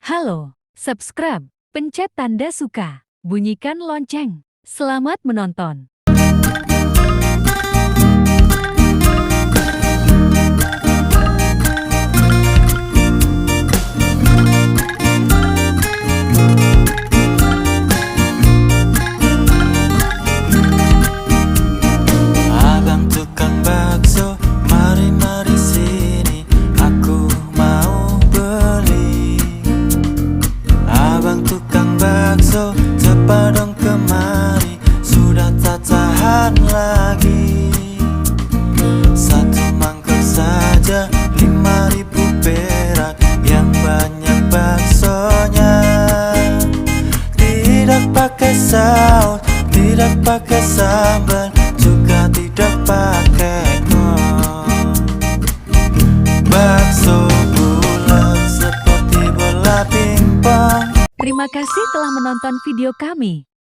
Halo, subscribe, pencet tanda suka, bunyikan lonceng. Selamat menonton. Abang tukang bakso, mari sini, aku mau beli. Abang tukang bakso, cepat dong kemari, sudah tak tahan lagi. Satu mangkok saja 5.000 perak, yang banyak baksonya. Tidak pakai saus, tidak pakai sambal, juga tidak pakai kol. Bakso bulat seperti bola pingpong. Terima kasih telah menonton video kami.